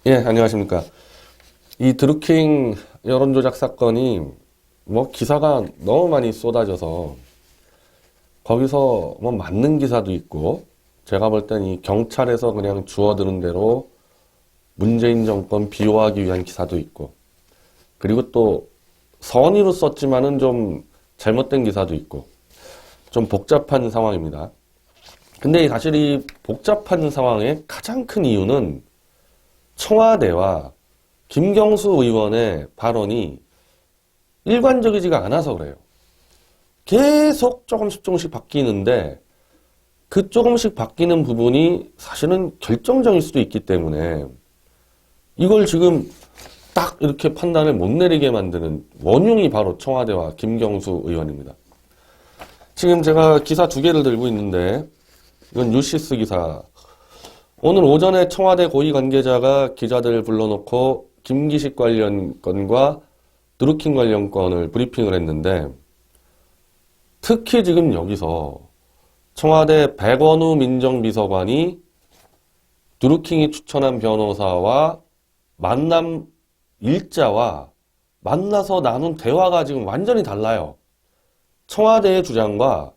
예, 안녕하십니까. 이 드루킹 여론조작 사건이 뭐 기사가 너무 많이 쏟아져서 거기서 뭐 맞는 기사도 있고 제가 볼 땐 이 경찰에서 그냥 주워드는 대로 문재인 정권 비호하기 위한 기사도 있고 그리고 또 선의로 썼지만은 좀 잘못된 기사도 있고 좀 복잡한 상황입니다. 근데 사실 이 복잡한 상황의 가장 큰 이유는 청와대와 김경수 의원의 발언이 일관적이지가 않아서 그래요. 계속 조금씩 바뀌는데 그 조금씩 바뀌는 부분이 사실은 결정적일 수도 있기 때문에 이걸 지금 딱 이렇게 판단을 못 내리게 만드는 원흉이 바로 청와대와 김경수 의원입니다. 지금 제가 기사 두 개를 들고 있는데 이건 뉴시스 기사. 오늘 오전에 청와대 고위 관계자가 기자들을 불러놓고 김기식 관련 건과 드루킹 관련 건을 브리핑을 했는데 특히 지금 여기서 청와대 백원우 민정비서관이 드루킹이 추천한 변호사와 만남 일자와 만나서 나눈 대화가 지금 완전히 달라요. 청와대의 주장과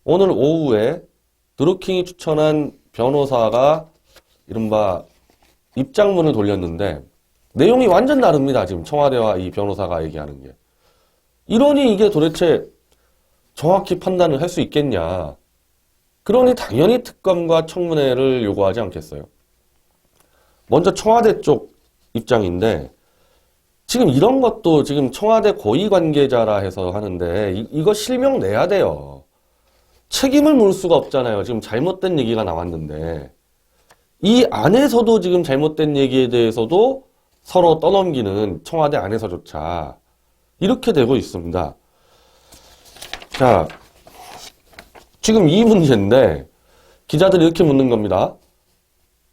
오늘 오후에 드루킹이 추천한 변호사가 이른바 입장문을 돌렸는데 내용이 완전 다릅니다. 지금 청와대와 이 변호사가 얘기하는 게. 이러니 이게 도대체 정확히 판단을 할 수 있겠냐. 그러니 당연히 특검과 청문회를 요구하지 않겠어요. 먼저 청와대 쪽 입장인데 지금 이런 것도 지금 청와대 고위 관계자라 해서 하는데 이거 실명 내야 돼요. 책임을 물 수가 없잖아요. 지금 잘못된 얘기가 나왔는데 이 안에서도 지금 잘못된 얘기에 대해서도 서로 떠넘기는 청와대 안에서조차 이렇게 되고 있습니다. 자, 지금 이 문제인데 기자들이 이렇게 묻는 겁니다.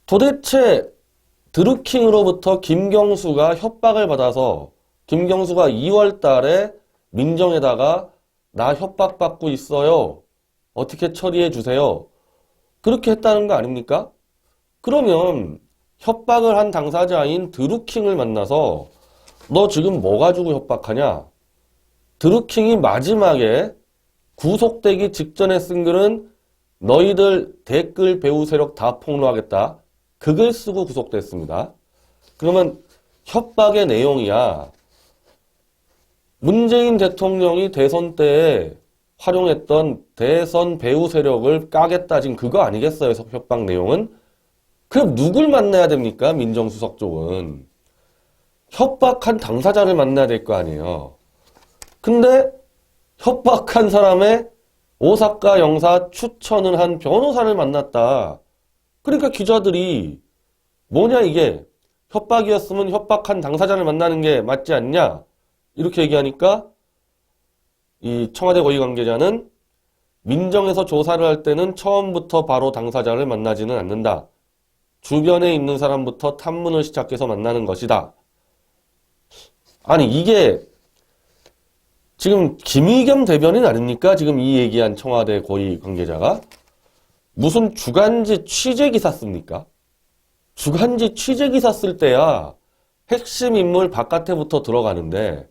도대체 드루킹으로부터 김경수가 협박을 받아서 김경수가 2월 달에 민정에다가 나 협박받고 있어요. 어떻게 처리해 주세요. 그렇게 했다는 거 아닙니까? 그러면 협박을 한 당사자인 드루킹을 만나서 너 지금 뭐 가지고 협박하냐? 드루킹이 마지막에 구속되기 직전에 쓴 글은 너희들 댓글 배우 세력 다 폭로하겠다. 그 글 쓰고 구속됐습니다. 그러면 협박의 내용이야. 문재인 대통령이 대선 때에 활용했던 대선 배우 세력을 까겠다. 지금 그거 아니겠어요? 협박 내용은? 그럼 누굴 만나야 됩니까? 민정수석 쪽은. 협박한 당사자를 만나야 될 거 아니에요. 근데 협박한 사람의 오사카 영사 추천을 한 변호사를 만났다. 그러니까 기자들이 뭐냐 이게 협박이었으면 협박한 당사자를 만나는 게 맞지 않냐? 이렇게 얘기하니까 이 청와대 고위 관계자는 민정에서 조사를 할 때는 처음부터 바로 당사자를 만나지는 않는다. 주변에 있는 사람부터 탐문을 시작해서 만나는 것이다. 아니 이게 지금 김의겸 대변인 아닙니까? 지금 이 얘기한 청와대 고위 관계자가 무슨 주간지 취재기사 씁니까? 주간지 취재기사 쓸 때야 핵심 인물 바깥에부터 들어가는데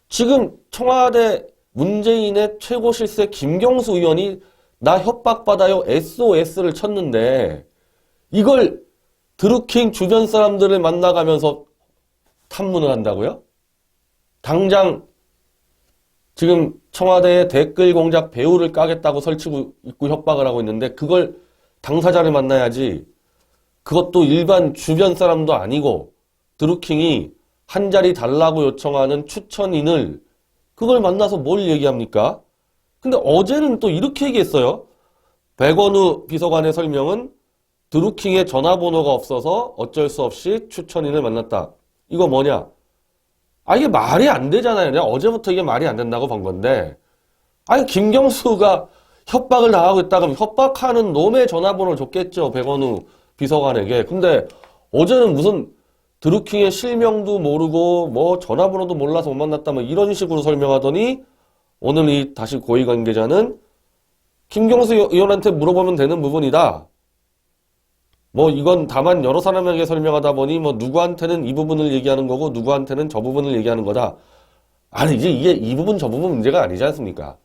지금 청와대 문재인의 최고 실세 김경수 의원이 나 협박받아요 SOS를 쳤는데 이걸 드루킹 주변 사람들을 만나가면서 탐문을 한다고요? 당장 지금 청와대에 댓글 공작 배우를 까겠다고 설치고 있고 협박을 하고 있는데 그걸 당사자를 만나야지. 그것도 일반 주변 사람도 아니고 드루킹이 한 자리 달라고 요청하는 추천인을 그걸 만나서 뭘 얘기합니까? 근데 어제는 또 이렇게 얘기했어요. 백원우 비서관의 설명은 드루킹의 전화번호가 없어서 어쩔 수 없이 추천인을 만났다. 이거 뭐냐? 아, 이게 말이 안 되잖아요. 내가 어제부터 이게 말이 안 된다고 본 건데. 아니, 김경수가 협박을 당하고 있다 그러면 협박하는 놈의 전화번호를 줬겠죠. 백원우 비서관에게. 근데 어제는 무슨 드루킹의 실명도 모르고 뭐 전화번호도 몰라서 못 만났다 뭐 이런 식으로 설명하더니 오늘 이 다시 고위 관계자는 김경수 의원한테 물어보면 되는 부분이다. 뭐 이건 다만 여러 사람에게 설명하다 보니 뭐 누구한테는 이 부분을 얘기하는 거고 누구한테는 저 부분을 얘기하는 거다. 아니 이제 이게 이 부분 저 부분 문제가 아니지 않습니까?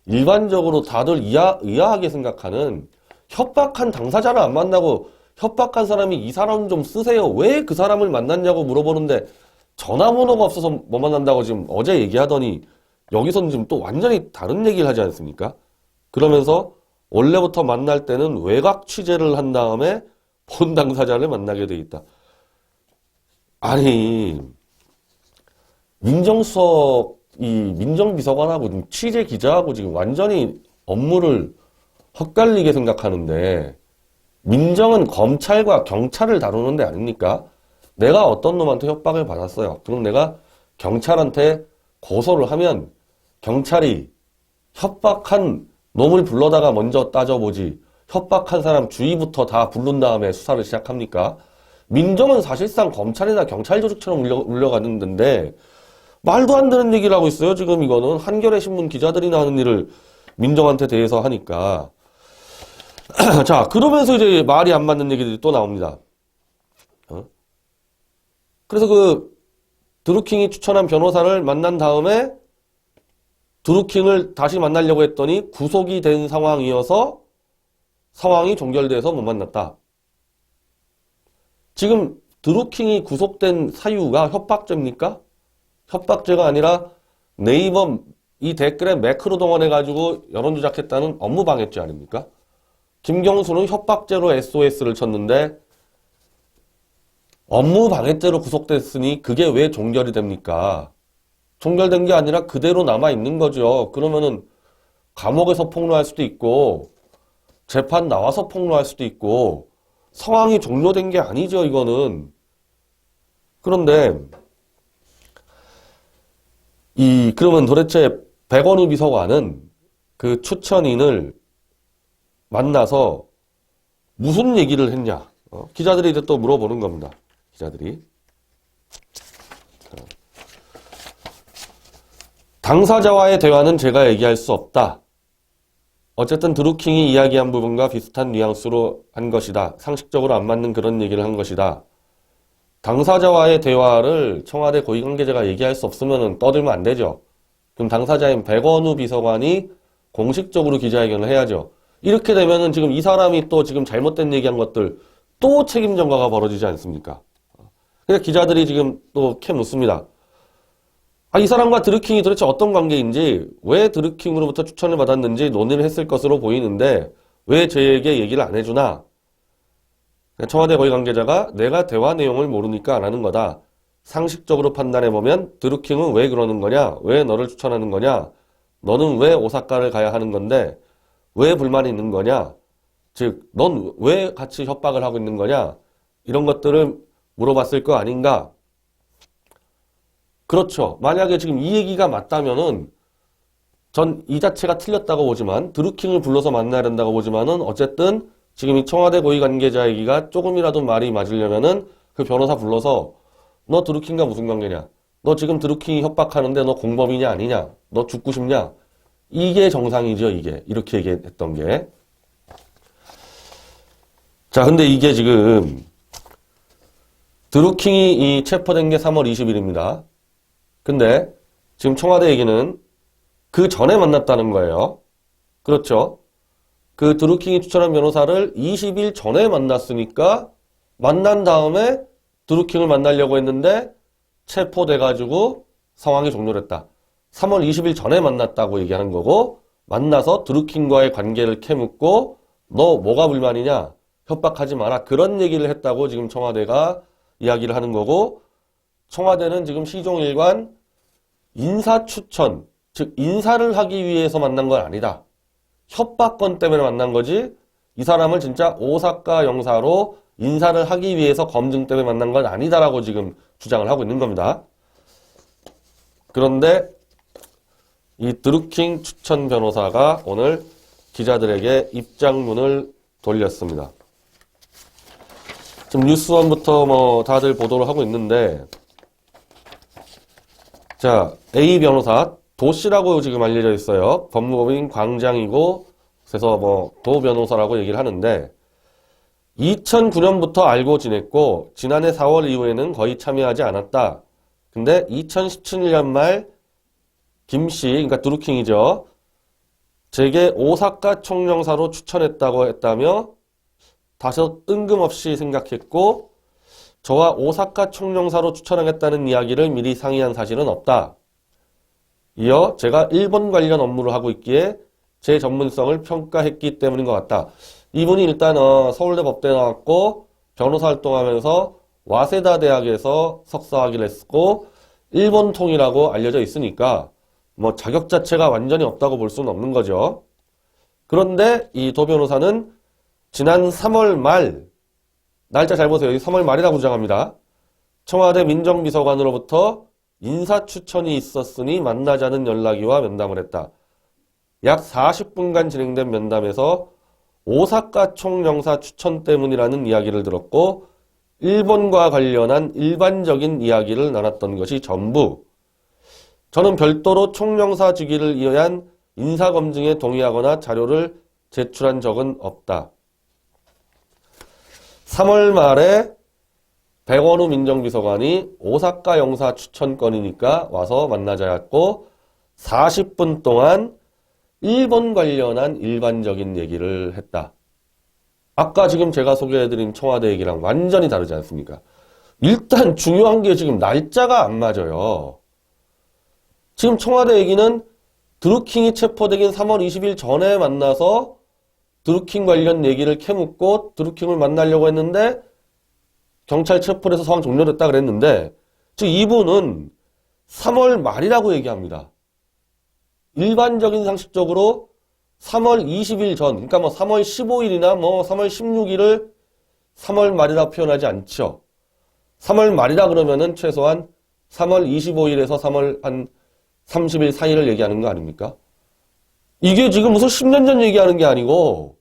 일반적으로 다들 의아하게 생각하는 협박한 당사자를 안 만나고 협박한 사람이 이 사람 좀 쓰세요. 왜 그 사람을 만났냐고 물어보는데 전화번호가 없어서 뭐 만난다고 지금 어제 얘기하더니 여기서는 지금 또 완전히 다른 얘기를 하지 않습니까? 그러면서 원래부터 만날 때는 외곽 취재를 한 다음에 본 당사자를 만나게 돼 있다. 아니 민정수석 이 민정비서관하고 지금 취재 기자하고 지금 완전히 업무를 헛갈리게 생각하는데 민정은 검찰과 경찰을 다루는 데 아닙니까? 내가 어떤 놈한테 협박을 받았어요. 그럼 내가 경찰한테 고소를 하면 경찰이 협박한 놈을 불러다가 먼저 따져보지 협박한 사람 주위부터 다 부른 다음에 수사를 시작합니까? 민정은 사실상 검찰이나 경찰 조직처럼 울려가는 데인데 말도 안 되는 얘기를 하고 있어요. 지금 이거는 한겨레 신문 기자들이나 하는 일을 민정한테 대해서 하니까. 자, 그러면서 이제 말이 안 맞는 얘기들이 또 나옵니다. 그래서 그 드루킹이 추천한 변호사를 만난 다음에 드루킹을 다시 만나려고 했더니 구속이 된 상황이어서 상황이 종결돼서 못 만났다. 지금 드루킹이 구속된 사유가 협박죄입니까? 협박죄가 아니라 네이버 이 댓글에 매크로 동원해가지고 여론조작했다는 업무방해죄 아닙니까? 김경수는 협박죄로 SOS를 쳤는데 업무방해죄로 구속됐으니 그게 왜 종결이 됩니까? 종결된 게 아니라 그대로 남아있는 거죠. 그러면은 감옥에서 폭로할 수도 있고 재판 나와서 폭로할 수도 있고 상황이 종료된 게 아니죠, 이거는. 그런데 그러면 도대체 백원우 비서관은 그 추천인을 만나서 무슨 얘기를 했냐? 기자들이 이제 또 물어보는 겁니다. 기자들이. 당사자와의 대화는 제가 얘기할 수 없다. 어쨌든 드루킹이 이야기한 부분과 비슷한 뉘앙스로 한 것이다. 상식적으로 안 맞는 그런 얘기를 한 것이다. 당사자와의 대화를 청와대 고위관계자가 얘기할 수 없으면 떠들면 안 되죠. 그럼 당사자인 백원우 비서관이 공식적으로 기자회견을 해야죠. 이렇게 되면은 지금 이 사람이 또 지금 잘못된 얘기한 것들 또 책임 전가가 벌어지지 않습니까? 그래서 기자들이 지금 또 캐 묻습니다. 이 사람과 드루킹이 도대체 어떤 관계인지, 왜 드루킹으로부터 추천을 받았는지 논의를 했을 것으로 보이는데 왜 저에게 얘기를 안 해주나? 청와대 고위 관계자가 내가 대화 내용을 모르니까 안 하는 거다. 상식적으로 판단해보면 드루킹은 왜 그러는 거냐? 왜 너를 추천하는 거냐? 너는 왜 오사카를 가야 하는 건데 왜 불만이 있는 거냐? 즉, 넌 왜 같이 협박을 하고 있는 거냐? 이런 것들을 물어봤을 거 아닌가? 그렇죠. 만약에 지금 이 얘기가 맞다면은 전 이 자체가 틀렸다고 보지만 드루킹을 불러서 만나야 된다고 보지만은 어쨌든 지금 이 청와대 고위 관계자 얘기가 조금이라도 말이 맞으려면은 그 변호사 불러서 너 드루킹과 무슨 관계냐? 너 지금 드루킹이 협박하는데 너 공범이냐 아니냐? 너 죽고 싶냐? 이게 정상이죠, 이게. 이렇게 얘기했던 게. 자, 근데 이게 지금 드루킹이 이 체포된 게 3월 20일입니다. 근데 지금 청와대 얘기는 그 전에 만났다는 거예요. 그렇죠. 그 드루킹이 추천한 변호사를 20일 전에 만났으니까 만난 다음에 드루킹을 만나려고 했는데 체포돼가지고 상황이 종료됐다. 3월 20일 전에 만났다고 얘기하는 거고 만나서 드루킹과의 관계를 캐묻고 너 뭐가 불만이냐? 협박하지 마라. 그런 얘기를 했다고 지금 청와대가 이야기를 하는 거고 청와대는 지금 시종일관 인사 추천, 즉 인사를 하기 위해서 만난 건 아니다. 협박건 때문에 만난 거지 이 사람을 진짜 오사카 영사로 인사를 하기 위해서 검증 때문에 만난 건 아니다라고 지금 주장을 하고 있는 겁니다. 그런데 이 드루킹 추천 변호사가 오늘 기자들에게 입장문을 돌렸습니다. 지금 뉴스원부터 뭐 다들 보도를 하고 있는데 자, A 변호사 도씨라고 지금 알려져 있어요. 법무법인 광장이고 그래서 뭐 도 변호사라고 얘기를 하는데 2009년부터 알고 지냈고 지난해 4월 이후에는 거의 참여하지 않았다. 근데 2017년 말 김씨, 그러니까 드루킹이죠. 제게 오사카 총영사로 추천했다고 했다며 다소 뜬금없이 생각했고 저와 오사카 총영사로 추천하겠다는 이야기를 미리 상의한 사실은 없다. 이어 제가 일본 관련 업무를 하고 있기에 제 전문성을 평가했기 때문인 것 같다. 이분이 일단 서울대 법대 나왔고 변호사 활동하면서 와세다 대학에서 석사학위를 했고 일본 통이라고 알려져 있으니까 뭐 자격 자체가 완전히 없다고 볼 수는 없는 거죠. 그런데 이 도 변호사는 지난 3월 말, 날짜 잘 보세요. 3월 말이라고 주장합니다. 청와대 민정비서관으로부터 인사 추천이 있었으니 만나자는 연락이 와 면담을 했다. 약 40분간 진행된 면담에서 오사카 총영사 추천 때문이라는 이야기를 들었고 일본과 관련한 일반적인 이야기를 나눴던 것이 전부. 저는 별도로 총영사 직위를 위한 인사검증에 동의하거나 자료를 제출한 적은 없다. 3월 말에 백원우 민정비서관이 오사카 영사 추천건이니까 와서 만나자 했고 40분 동안 일본 관련한 일반적인 얘기를 했다. 아까 지금 제가 소개해드린 청와대 얘기랑 완전히 다르지 않습니까? 일단 중요한 게 지금 날짜가 안 맞아요. 지금 청와대 얘기는 드루킹이 체포되긴 3월 20일 전에 만나서 드루킹 관련 얘기를 캐묻고 드루킹을 만나려고 했는데 경찰 체포를 해서 상황 종료됐다 그랬는데 즉 이분은 3월 말이라고 얘기합니다. 일반적인 상식적으로 3월 20일 전, 그러니까 뭐 3월 15일이나 뭐 3월 16일을 3월 말이라 표현하지 않죠. 3월 말이라 그러면은 최소한 3월 25일에서 3월 한 30일 사이를 얘기하는 거 아닙니까? 이게 지금 무슨 10년 전 얘기하는 게 아니고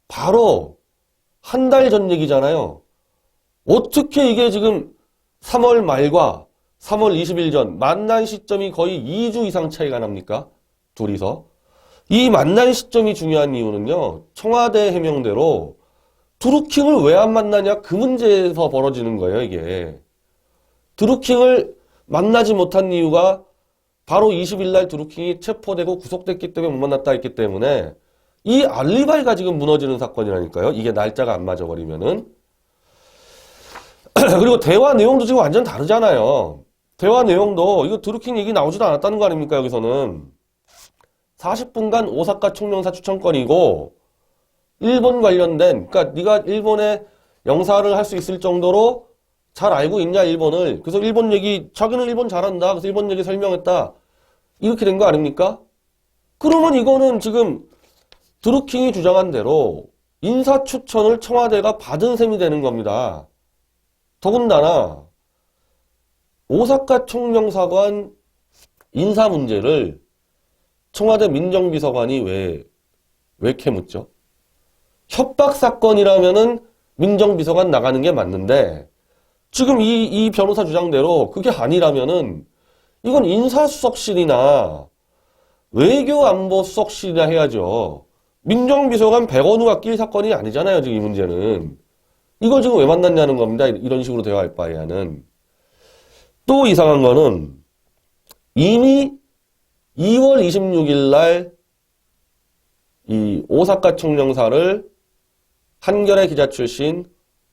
바로 한 달 전 얘기잖아요. 어떻게 이게 지금 3월 말과 3월 20일 전 만난 시점이 거의 2주 이상 차이가 납니까? 둘이서. 이 만난 시점이 중요한 이유는요. 청와대 해명대로 드루킹을 왜 안 만나냐 그 문제에서 벌어지는 거예요. 이게. 드루킹을 만나지 못한 이유가 바로 20일 날 드루킹이 체포되고 구속됐기 때문에 못 만났다 했기 때문에 이 알리바이가 지금 무너지는 사건이라니까요. 이게 날짜가 안 맞아버리면은. 그리고 대화 내용도 지금 완전 다르잖아요. 대화 내용도 이거 드루킹 얘기 나오지도 않았다는 거 아닙니까 여기서는. 40분간 오사카 총영사 추천건이고 일본 관련된 그러니까 네가 일본에 영사를 할 수 있을 정도로 잘 알고 있냐 일본을. 그래서 일본 얘기 자기는 일본 잘한다. 그래서 일본 얘기 설명했다. 이렇게 된 거 아닙니까? 그러면 이거는 지금 드루킹이 주장한 대로 인사 추천을 청와대가 받은 셈이 되는 겁니다. 더군다나 오사카 총영사관 인사 문제를 청와대 민정비서관이 왜 캐묻죠? 협박 사건이라면은 민정비서관 나가는 게 맞는데 지금 이 변호사 주장대로 그게 아니라면은 이건 인사수석실이나 외교안보수석실이나 해야죠. 민정비서관 백원우가 낄 사건이 아니잖아요. 지금 이 문제는. 이걸 지금 왜 만났냐는 겁니다. 이런 식으로 대화할 바에는. 또 이상한 거는 이미 2월 26일 날 이 오사카 총영사를 한겨레 기자 출신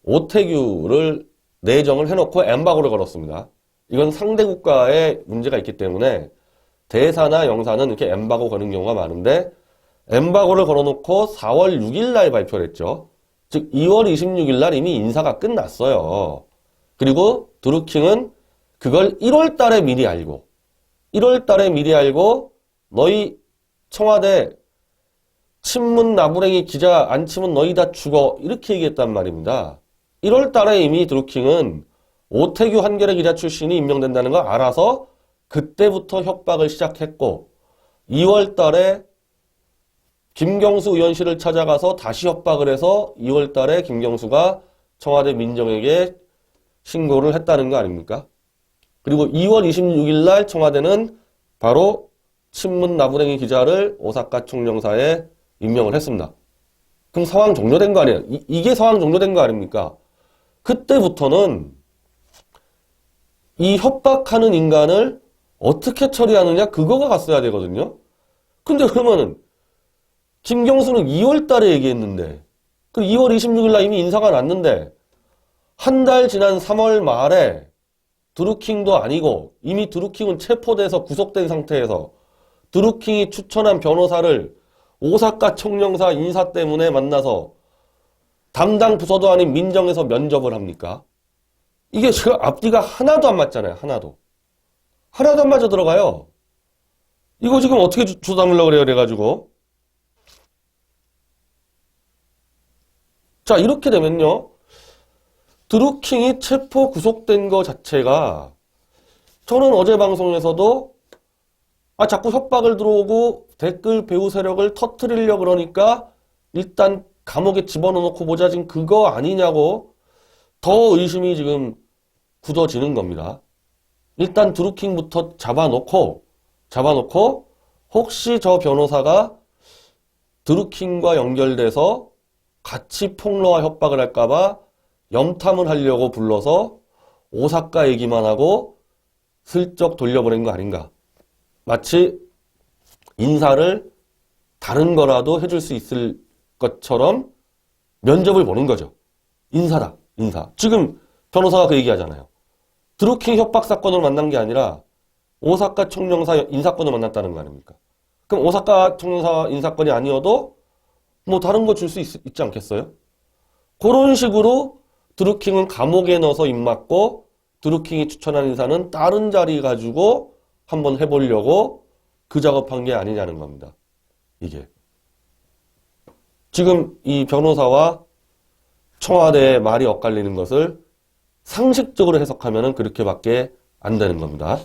오태규를 내정을 해놓고 엠바고를 걸었습니다. 이건 상대 국가에 문제가 있기 때문에 대사나 영사는 이렇게 엠바고 거는 경우가 많은데 엠바고를 걸어놓고 4월 6일 날 발표를 했죠. 즉 2월 26일 날 이미 인사가 끝났어요. 그리고 드루킹은 그걸 1월 달에 미리 알고 1월 달에 미리 알고 너희 청와대 친문 나부랭이 기자 안 치면 너희 다 죽어 이렇게 얘기했단 말입니다. 1월 달에 이미 드루킹은 오태규 한겨레 기자 출신이 임명된다는 걸 알아서 그때부터 협박을 시작했고 2월 달에 김경수 의원실을 찾아가서 다시 협박을 해서 2월 달에 김경수가 청와대 민정에게 신고를 했다는 거 아닙니까? 그리고 2월 26일 날 청와대는 바로 친문 나부랭이 기자를 오사카 총영사에 임명을 했습니다. 그럼 상황 종료된 거 아니에요? 이게 상황 종료된 거 아닙니까? 그때부터는 이 협박하는 인간을 어떻게 처리하느냐 그거가 갔어야 되거든요. 근데 그러면은 김경수는 2월 달에 얘기했는데 그 2월 26일 날 이미 인사가 났는데 한 달 지난 3월 말에 드루킹도 아니고 이미 드루킹은 체포돼서 구속된 상태에서 드루킹이 추천한 변호사를 오사카 총영사 인사 때문에 만나서 담당 부서도 아닌 민정에서 면접을 합니까? 이게 지금 앞뒤가 하나도 안 맞잖아요. 하나도 안 맞아 들어가요. 이거 지금 어떻게 주담으려고 그래요? 그래가지고 자 이렇게 되면요. 드루킹이 체포 구속된 거 자체가 저는 어제 방송에서도 자꾸 협박을 들어오고 댓글 배우 세력을 터트리려고 그러니까 일단 감옥에 집어넣고 보자 지금 그거 아니냐고 더 의심이 지금 굳어지는 겁니다. 일단 드루킹부터 잡아놓고 혹시 저 변호사가 드루킹과 연결돼서 같이 폭로와 협박을 할까봐 염탐을 하려고 불러서 오사카 얘기만 하고 슬쩍 돌려보낸 거 아닌가. 마치 인사를 다른 거라도 해줄 수 있을 것처럼 면접을 보는 거죠. 인사다. 인사. 지금 변호사가 그 얘기하잖아요. 드루킹 협박 사건을 만난 게 아니라 오사카 총영사 인사건을 만났다는 거 아닙니까? 그럼 오사카 총영사 인사건이 아니어도 뭐 다른 거 줄 수 있지 않겠어요? 그런 식으로 드루킹은 감옥에 넣어서 입맞고 드루킹이 추천한 인사는 다른 자리 가지고 한번 해보려고 그 작업한 게 아니냐는 겁니다. 이게. 지금 이 변호사와 청와대의 말이 엇갈리는 것을 상식적으로 해석하면 그렇게밖에 안 되는 겁니다.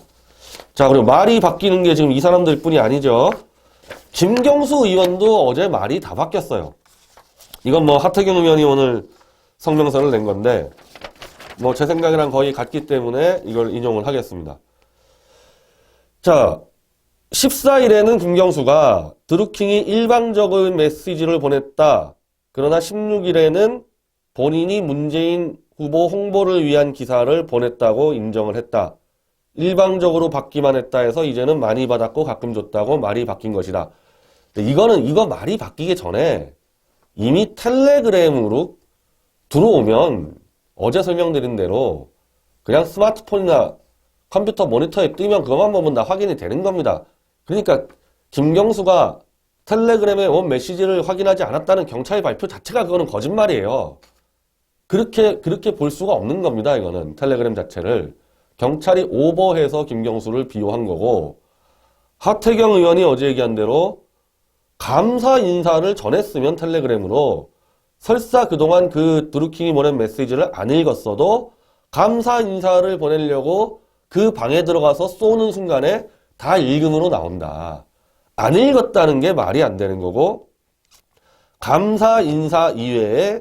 자, 그리고 말이 바뀌는 게 지금 이 사람들 뿐이 아니죠. 김경수 의원도 어제 말이 다 바뀌었어요. 이건 뭐 하태경 의원이 오늘 성명서를 낸 건데 뭐 제 생각이랑 거의 같기 때문에 이걸 인용을 하겠습니다. 자, 14일에는 김경수가 드루킹이 일방적인 메시지를 보냈다. 그러나 16일에는 본인이 문재인 후보 홍보를 위한 기사를 보냈다고 인정을 했다. 일방적으로 받기만 했다 해서 이제는 많이 받았고 가끔 줬다고 말이 바뀐 것이다. 근데 이거 말이 바뀌기 전에 이미 텔레그램으로 들어오면 어제 설명드린 대로 그냥 스마트폰이나 컴퓨터 모니터에 뜨면 그것만 보면 다 확인이 되는 겁니다. 그러니까 김경수가 텔레그램에 온 메시지를 확인하지 않았다는 경찰 발표 자체가 그거는 거짓말이에요. 그렇게 볼 수가 없는 겁니다. 이거는 텔레그램 자체를. 경찰이 오버해서 김경수를 비호한 거고 하태경 의원이 어제 얘기한 대로 감사 인사를 전했으면 텔레그램으로 설사 그동안 그 드루킹이 보낸 메시지를 안 읽었어도 감사 인사를 보내려고 그 방에 들어가서 쏘는 순간에 다 읽음으로 나온다. 안 읽었다는 게 말이 안 되는 거고 감사 인사 이외에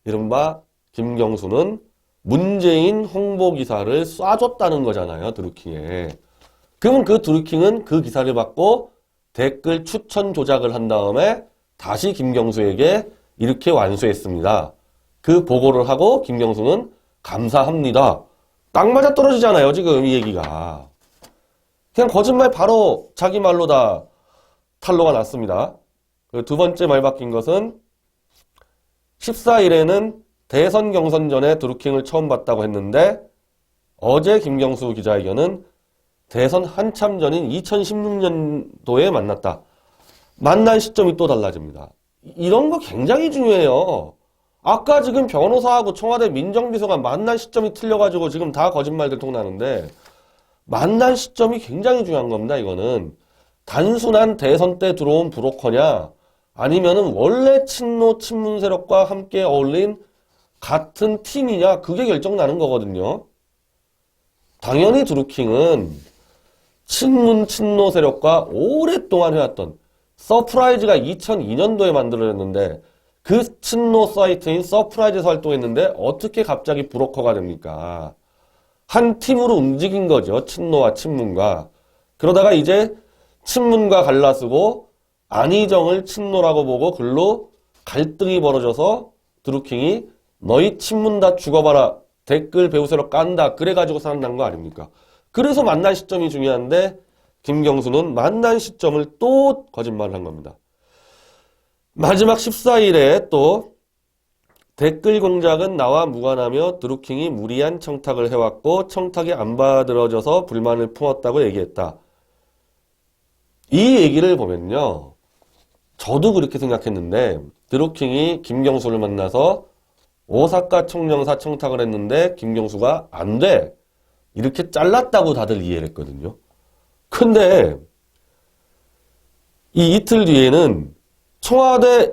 이른바 김경수는 문재인 홍보 기사를 쏴줬다는 거잖아요. 드루킹에. 그러면 그 드루킹은 그 기사를 받고 댓글 추천 조작을 한 다음에 다시 김경수에게 이렇게 완수했습니다. 그 보고를 하고 김경수는 감사합니다. 딱 맞아 떨어지잖아요. 지금 이 얘기가. 그냥 거짓말 바로 자기 말로 다 탄로가 났습니다. 그 두 번째 말 바뀐 것은 14일에는 대선 경선 전에 드루킹을 처음 봤다고 했는데 어제 김경수 기자회견은 대선 한참 전인 2016년도에 만났다. 만난 시점이 또 달라집니다. 이런 거 굉장히 중요해요. 아까 지금 변호사하고 청와대 민정비서가 만난 시점이 틀려가지고 지금 다 거짓말들 통나는데 만난 시점이 굉장히 중요한 겁니다. 이거는 단순한 대선 때 들어온 브로커냐 아니면은 원래 친노 친문 세력과 함께 어울린 같은 팀이냐 그게 결정나는 거거든요. 당연히 드루킹은 친문 친노 세력과 오랫동안 해왔던 서프라이즈가 2002년도에 만들어졌는데 그 친노 사이트인 서프라이즈에서 활동했는데 어떻게 갑자기 브로커가 됩니까? 한 팀으로 움직인 거죠. 친노와 친문과. 그러다가 이제 친문과 갈라쓰고 안희정을 친노라고 보고 글로 갈등이 벌어져서 드루킹이 너희 친문 다 죽어봐라. 댓글 배우 세력 깐다. 그래가지고 살아난 거 아닙니까? 그래서 만난 시점이 중요한데 김경수는 만난 시점을 또 거짓말을 한 겁니다. 마지막 14일에 또 댓글 공작은 나와 무관하며 드루킹이 무리한 청탁을 해왔고 청탁이 안 받아들여져서 불만을 품었다고 얘기했다. 이 얘기를 보면요. 저도 그렇게 생각했는데 드루킹이 김경수를 만나서 오사카 총영사 청탁을 했는데 김경수가 안 돼. 이렇게 잘랐다고 다들 이해를 했거든요. 근데 이 이틀 뒤에는 청와대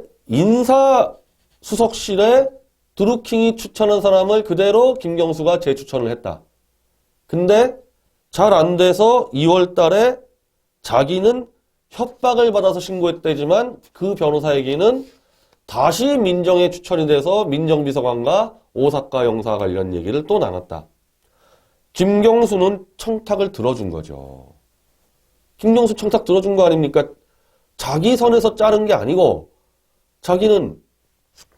인사수석실에 드루킹이 추천한 사람을 그대로 김경수가 재추천을 했다. 근데 잘 안 돼서 2월 달에 자기는 협박을 받아서 신고했다지만 그 변호사에게는 다시 민정에 추천이 돼서 민정비서관과 오사카 영사 관련 얘기를 또 나눴다. 김경수는 청탁을 들어준 거죠. 김경수 청탁 들어준 거 아닙니까? 자기 선에서 자른 게 아니고 자기는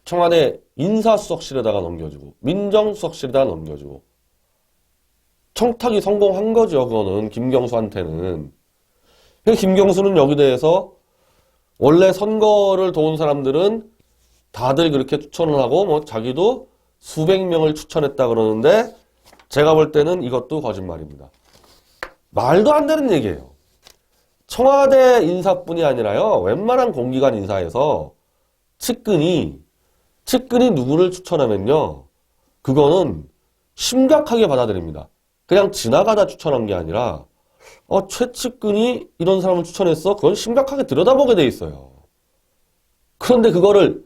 청와대 인사수석실에다가 넘겨주고 민정수석실에다가 넘겨주고 청탁이 성공한 거죠. 그거는 김경수한테는. 김경수는 여기 대해서 원래 선거를 도운 사람들은 다들 그렇게 추천을 하고 뭐 자기도 수백 명을 추천했다 그러는데 제가 볼 때는 이것도 거짓말입니다. 말도 안 되는 얘기예요. 청와대 인사뿐이 아니라요. 웬만한 공기관 인사에서 측근이 누구를 추천하면요. 그거는 심각하게 받아들입니다. 그냥 지나가다 추천한 게 아니라 최측근이 이런 사람을 추천했어? 그건 심각하게 들여다보게 돼 있어요. 그런데 그거를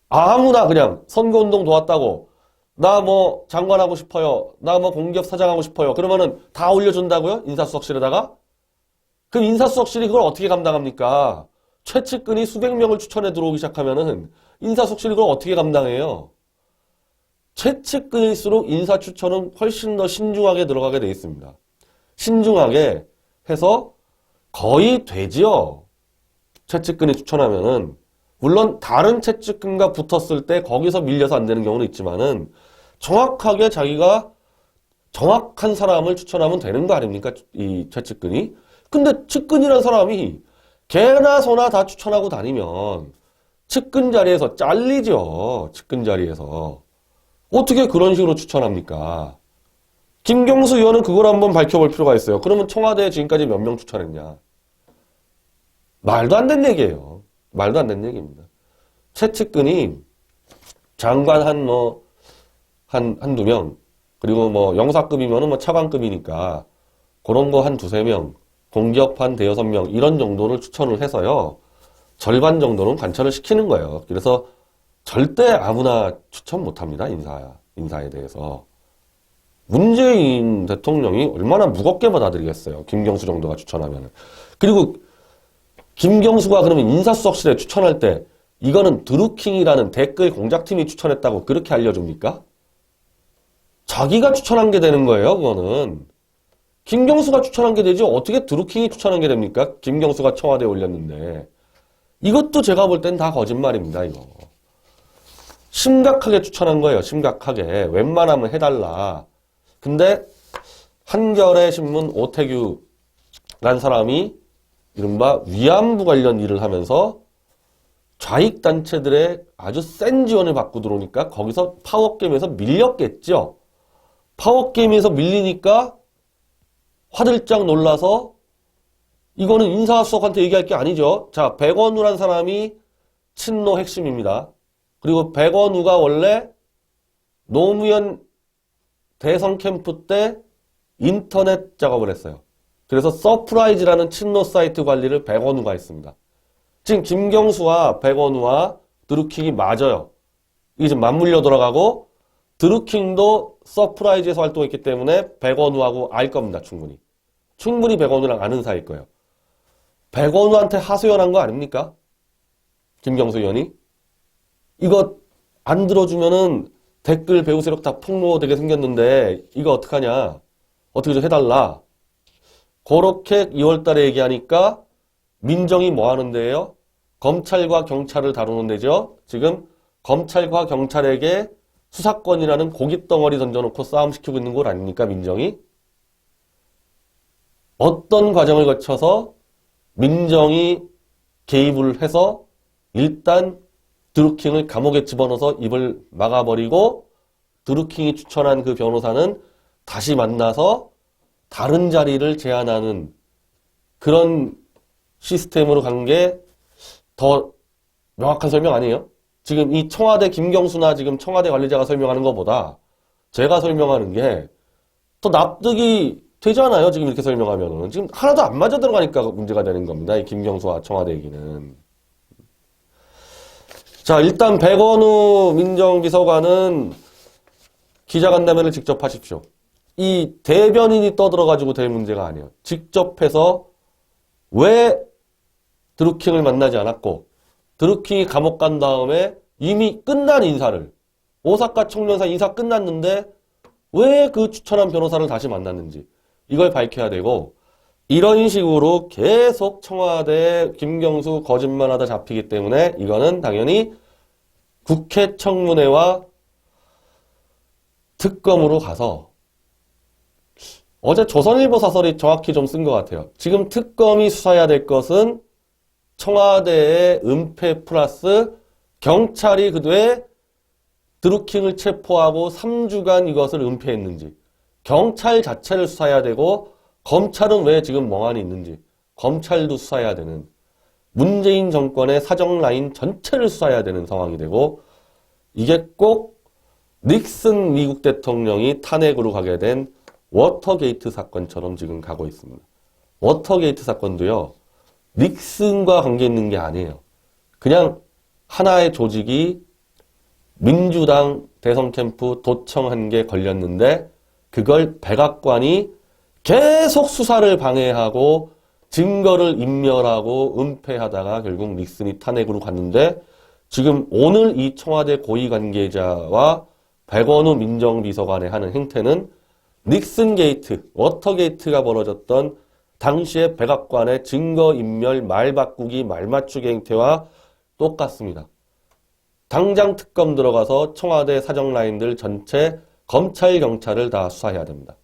아무나 그냥 선거운동 도왔다고 나 뭐 장관하고 싶어요. 나 뭐 공기업 사장하고 싶어요. 그러면은 다 올려준다고요? 인사수석실에다가? 그럼 인사수석실이 그걸 어떻게 감당합니까? 최측근이 수백 명을 추천해 들어오기 시작하면은 인사수석실이 그걸 어떻게 감당해요? 최측근일수록 인사추천은 훨씬 더 신중하게 들어가게 돼 있습니다. 신중하게 해서 거의 되지요. 최측근이 추천하면은 물론 다른 최측근과 붙었을 때 거기서 밀려서 안 되는 경우는 있지만은 정확하게 자기가 정확한 사람을 추천하면 되는 거 아닙니까? 이 최측근이. 근데 측근이란 사람이 개나 소나 다 추천하고 다니면 측근 자리에서 잘리죠. 측근 자리에서. 어떻게 그런 식으로 추천합니까? 김경수 의원은 그걸 한번 밝혀볼 필요가 있어요. 그러면 청와대에 지금까지 몇 명 추천했냐? 말도 안 되는 얘기예요. 말도 안 되는 얘기입니다. 최측근이 장관 한두 명, 그리고 뭐 영사급이면은 뭐 차관급이니까 그런 거 한 두세 명, 공기업 한 대여섯 명 이런 정도를 추천을 해서요. 절반 정도는 관철을 시키는 거예요. 그래서 절대 아무나 추천 못합니다. 인사에 대해서. 문재인 대통령이 얼마나 무겁게 받아들이겠어요. 김경수 정도가 추천하면. 그리고 김경수가 그러면 인사수석실에 추천할 때 이거는 드루킹이라는 댓글 공작팀이 추천했다고 그렇게 알려줍니까? 자기가 추천한 게 되는 거예요. 그거는. 김경수가 추천한 게 되지 어떻게 드루킹이 추천한 게 됩니까? 김경수가 청와대에 올렸는데. 이것도 제가 볼 땐 다 거짓말입니다. 이거. 심각하게 추천한 거예요. 심각하게. 웬만하면 해달라. 근데 한겨레 신문 오태규란 사람이 이른바 위안부 관련 일을 하면서 좌익단체들의 아주 센 지원을 받고 들어오니까 거기서 파워게임에서 밀렸겠죠. 파워게임에서 밀리니까 화들짝 놀라서 이거는 인사수석한테 얘기할 게 아니죠. 자, 백원우란 사람이 친노 핵심입니다. 그리고 백원우가 원래 노무현 대선 캠프 때 인터넷 작업을 했어요. 그래서 서프라이즈라는 친노 사이트 관리를 백원우가 했습니다. 지금 김경수와 백원우와 드루킹이 맞아요. 이게 지금 맞물려 들어가고 드루킹도 서프라이즈에서 활동했기 때문에 백원우하고 알 겁니다. 충분히. 충분히 백원우랑 아는 사이일 거예요. 백원우한테 하소연한 거 아닙니까? 김경수 의원이? 이거 안 들어주면은 댓글 배우 세력 다 폭로되게 생겼는데 이거 어떡하냐? 어떻게 좀 해달라. 그렇게 2월 달에 얘기하니까 민정이 뭐 하는데요? 검찰과 경찰을 다루는 데죠. 지금 검찰과 경찰에게 수사권이라는 고깃덩어리 던져놓고 싸움시키고 있는 곳 아닙니까, 민정이? 어떤 과정을 거쳐서 민정이 개입을 해서 일단 드루킹을 감옥에 집어넣어서 입을 막아버리고 드루킹이 추천한 그 변호사는 다시 만나서 다른 자리를 제안하는 그런 시스템으로 간 게 더 명확한 설명 아니에요? 지금 이 청와대 김경수나 지금 청와대 관리자가 설명하는 것보다 제가 설명하는 게 더 납득이 되잖아요. 지금 이렇게 설명하면은. 지금 하나도 안 맞아 들어가니까 문제가 되는 겁니다. 이 김경수와 청와대 얘기는. 자, 일단 백원우 민정비서관은 기자간담회를 직접 하십시오. 이 대변인이 떠들어가지고 될 문제가 아니에요. 직접 해서 왜 드루킹을 만나지 않았고 드루킹이 감옥 간 다음에 이미 끝난 인사를 오사카 청년사 인사 끝났는데 왜 그 추천한 변호사를 다시 만났는지 이걸 밝혀야 되고 이런 식으로 계속 청와대 김경수 거짓말하다 잡히기 때문에 이거는 당연히 국회 청문회와 특검으로 가서 어제 조선일보 사설이 정확히 좀 쓴 것 같아요. 지금 특검이 수사해야 될 것은 청와대의 은폐 플러스 경찰이 그때 드루킹을 체포하고 3주간 이것을 은폐했는지 경찰 자체를 수사해야 되고 검찰은 왜 지금 멍하니 있는지 검찰도 수사해야 되는 문재인 정권의 사정 라인 전체를 수사해야 되는 상황이 되고 이게 꼭 닉슨 미국 대통령이 탄핵으로 가게 된 워터게이트 사건처럼 지금 가고 있습니다. 워터게이트 사건도요. 닉슨과 관계 있는 게 아니에요. 그냥 하나의 조직이 민주당 대선 캠프 도청한 게 걸렸는데 그걸 백악관이 계속 수사를 방해하고 증거를 인멸하고 은폐하다가 결국 닉슨이 탄핵으로 갔는데 지금 오늘 이 청와대 고위 관계자와 백원우 민정비서관의 하는 행태는 닉슨 게이트, 워터게이트가 벌어졌던 당시의 백악관의 증거인멸, 말 바꾸기, 말 맞추기 행태와 똑같습니다. 당장 특검 들어가서 청와대 사정 라인들 전체 검찰, 경찰을 다 수사해야 됩니다.